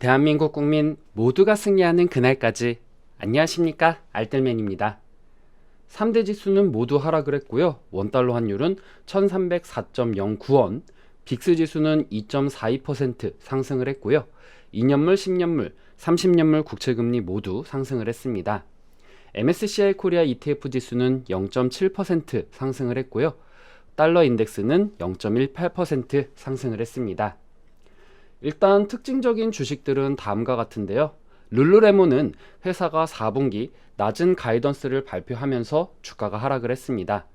대한민국 국민 모두가 승리하는 그날까지. 안녕하십니까, 알뜰맨입니다. 3대 지수는 모두 하락을 했고요. 원달러 환율은 1304.09원, 빅스 지수는 2.42% 상승을 했고요. 2년물, 10년물, 30년물 국채금리 모두 상승을 했습니다. MSCI 코리아 ETF 지수는 0.7% 상승을 했고요. 달러 인덱스는 0.18% 상승을 했습니다. 일단 특징적인 주식들은 다음과 같은데요. 룰루레몬은 회사가 4분기 낮은 가이던스를 발표하면서 주가가 하락을 했습니다.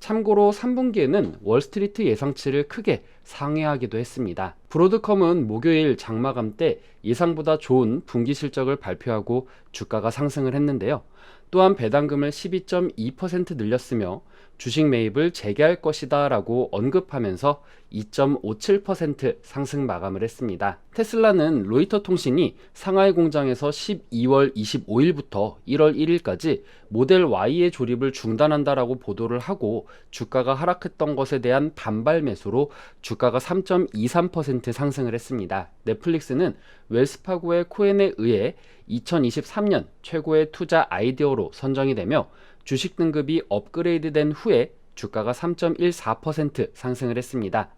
참고로 3분기에는 월스트리트 예상치를 크게 상회하기도 했습니다. 브로드컴은 목요일 장마감 때 예상보다 좋은 분기 실적을 발표하고 주가가 상승을 했는데요. 또한 배당금을 12.2% 늘렸으며 주식 매입을 재개할 것이다 라고 언급하면서 2.57% 상승 마감을 했습니다. 테슬라는 로이터 통신이 상하이 공장에서 12월 25일부터 1월 1일까지 모델 Y의 조립을 중단한다라고 보도를 하고 주가가 하락했던 것에 대한 반발 매수로 주가가 3.23% 상승을 했습니다. 넷플릭스는 웰스파고의 코엔에 의해 2023년 최고의 투자 아이디어로 선정이 되며 주식 등급이 업그레이드된 후에 주가가 3.14% 상승을 했습니다.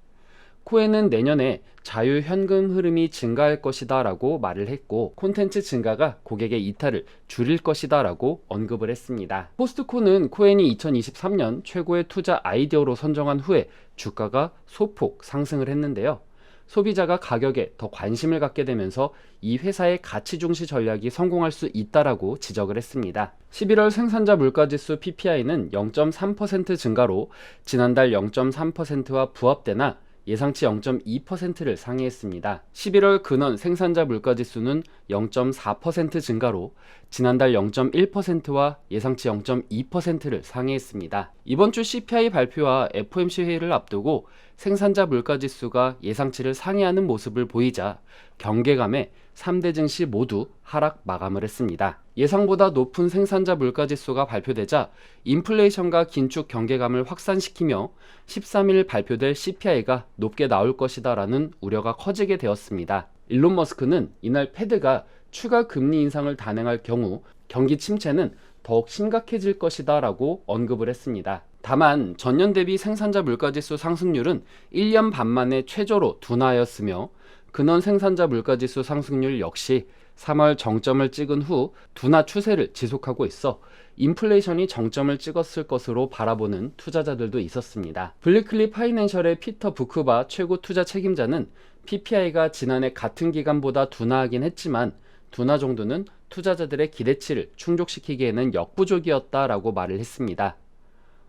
코엔은 내년에 자유 현금 흐름이 증가할 것이다 라고 말을 했고, 콘텐츠 증가가 고객의 이탈을 줄일 것이다 라고 언급을 했습니다. 포스트코는 코엔이 2023년 최고의 투자 아이디어로 선정한 후에 주가가 소폭 상승을 했는데요. 소비자가 가격에 더 관심을 갖게 되면서 이 회사의 가치 중시 전략이 성공할 수 있다라고 지적을 했습니다. 11월 생산자 물가지수 PPI는 0.3% 증가로 지난달 0.3%와 부합되나 예상치 0.2%를 상회했습니다. 11월 근원 생산자 물가지수는 0.4% 증가로 지난달 0.1%와 예상치 0.2%를 상회했습니다. 이번 주 CPI 발표와 FOMC 회의를 앞두고 생산자 물가지수가 예상치를 상회하는 모습을 보이자 경계감에 3대 증시 모두 하락 마감을 했습니다. 예상보다 높은 생산자 물가지수가 발표되자 인플레이션과 긴축 경계감을 확산시키며 13일 발표될 CPI가 높게 나올 것이다 라는 우려가 커지게 되었습니다. 일론 머스크는 이날 패드가 추가 금리 인상을 단행할 경우 경기 침체는 더욱 심각해질 것이다 라고 언급을 했습니다. 다만 전년 대비 생산자 물가지수 상승률은 1년 반 만에 최저로 둔화하였으며 근원 생산자 물가지수 상승률 역시 3월 정점을 찍은 후 둔화 추세를 지속하고 있어 인플레이션이 정점을 찍었을 것으로 바라보는 투자자들도 있었습니다. 블리클리 파이낸셜의 피터 부크바 최고 투자 책임자는 PPI가 지난해 같은 기간보다 둔화하긴 했지만 둔화 정도는 투자자들의 기대치를 충족시키기에는 역부족이었다라고 말을 했습니다.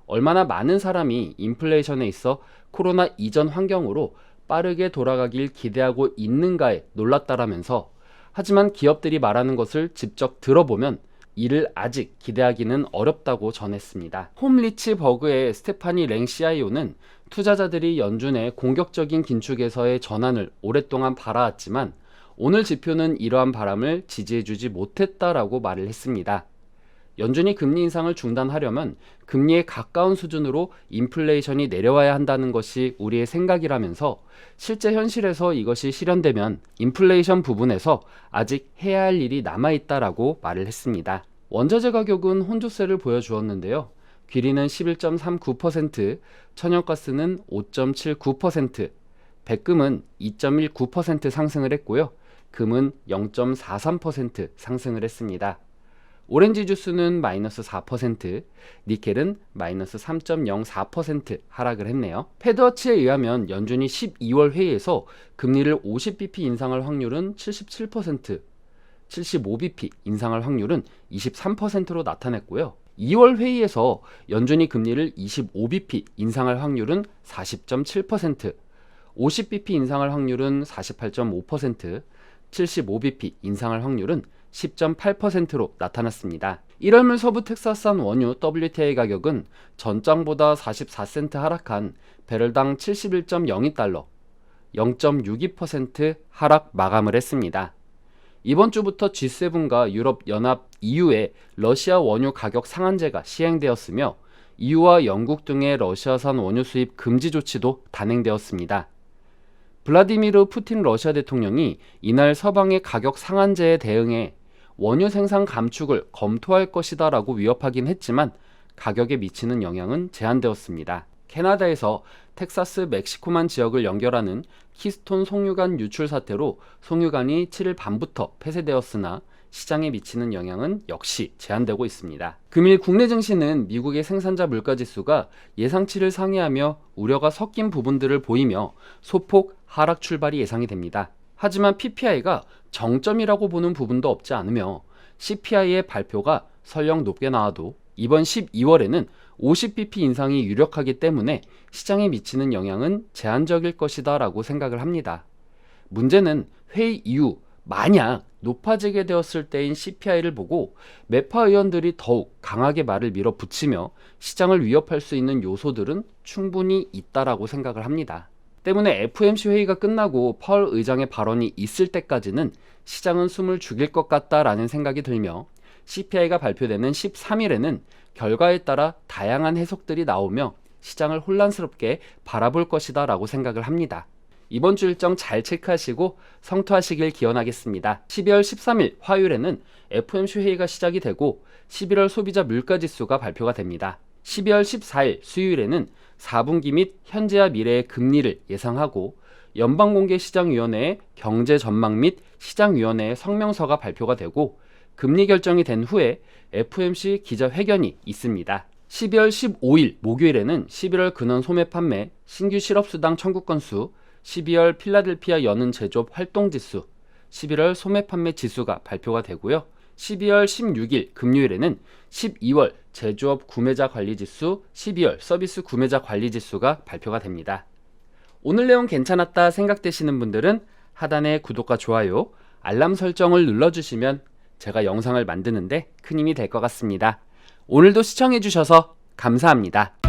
얼마나 많은 사람이 인플레이션에 있어 코로나 이전 환경으로 빠르게 돌아가길 기대하고 있는가에 놀랐다라면서, 하지만 기업들이 말하는 것을 직접 들어보면 이를 아직 기대하기는 어렵다고 전했습니다. 홈리치 버그의 스테파니 랭 CIO는 투자자들이 연준의 공격적인 긴축에서의 전환을 오랫동안 바라왔지만 오늘 지표는 이러한 바람을 지지해주지 못했다라고 말을 했습니다. 연준이 금리 인상을 중단하려면 금리에 가까운 수준으로 인플레이션이 내려와야 한다는 것이 우리의 생각이라면서 실제 현실에서 이것이 실현되면 인플레이션 부분에서 아직 해야 할 일이 남아있다라고 말을 했습니다. 원자재 가격은 혼조세를 보여주었는데요. 귀리는 11.39%, 천연가스는 5.79%, 백금은 2.19% 상승을 했고요. 금은 0.43% 상승을 했습니다. 오렌지 주스는 마이너스 4%, 니켈은 마이너스 3.04% 하락을 했네요. 패드워치에 의하면 연준이 12월 회의에서 금리를 50bp 인상할 확률은 77%, 75bp 인상할 확률은 23%로 나타냈고요. 2월 회의에서 연준이 금리를 25bp 인상할 확률은 40.7%, 50bp 인상할 확률은 48.5%, 75bp 인상할 확률은 10.8%로 나타났습니다. 1월물 서부 텍사스산 원유 WTI 가격은 전장보다 44센트 하락한 배럴당 71.02달러, 0.62% 하락 마감을 했습니다. 이번 주부터 G7과 유럽연합 EU의 러시아 원유 가격 상한제가 시행되었으며 EU와 영국 등의 러시아산 원유 수입 금지 조치도 단행되었습니다. 블라디미르 푸틴 러시아 대통령이 이날 서방의 가격 상한제에 대응해 원유 생산 감축을 검토할 것이다 라고 위협하긴 했지만 가격에 미치는 영향은 제한되었습니다. 캐나다에서 텍사스 멕시코만 지역을 연결하는 키스톤 송유관 유출 사태로 송유관이 7일 밤부터 폐쇄되었으나 시장에 미치는 영향은 역시 제한되고 있습니다. 금일 국내 증시는 미국의 생산자 물가지수가 예상치를 상회하며 우려가 섞인 부분들을 보이며 소폭 하락 출발이 예상이 됩니다. 하지만 PPI가 정점이라고 보는 부분도 없지 않으며 CPI의 발표가 설령 높게 나와도 이번 12월에는 50bp 인상이 유력하기 때문에 시장에 미치는 영향은 제한적일 것이다 라고 생각을 합니다. 문제는 회의 이후 만약 높아지게 되었을 때인 CPI를 보고 매파 의원들이 더욱 강하게 말을 밀어붙이며 시장을 위협할 수 있는 요소들은 충분히 있다라고 생각을 합니다. 때문에 FOMC 회의가 끝나고 파월 의장의 발언이 있을 때까지는 시장은 숨을 죽일 것 같다라는 생각이 들며 CPI가 발표되는 13일에는 결과에 따라 다양한 해석들이 나오며 시장을 혼란스럽게 바라볼 것이다 라고 생각을 합니다. 이번 주 일정 잘 체크하시고 성투하시길 기원하겠습니다. 12월 13일 화요일에는 FOMC 회의가 시작이 되고 11월 소비자 물가지수가 발표가 됩니다. 12월 14일 수요일에는 4분기 및 현재와 미래의 금리를 예상하고 연방공개시장위원회의 경제 전망 및 시장위원회의 성명서가 발표가 되고 금리 결정이 된 후에 FOMC 기자회견이 있습니다. 12월 15일 목요일에는 11월 근원 소매 판매, 신규 실업수당 청구 건수, 12월 필라델피아 여는 제조업 활동지수, 11월 소매 판매 지수가 발표가 되고요. 12월 16일 금요일에는 12월 제조업 구매자 관리지수, 12월 서비스 구매자 관리지수가 발표가 됩니다. 오늘 내용 괜찮았다 생각되시는 분들은 하단에 구독과 좋아요, 알람 설정을 눌러주시면 제가 영상을 만드는데 큰 힘이 될 것 같습니다. 오늘도 시청해주셔서 감사합니다.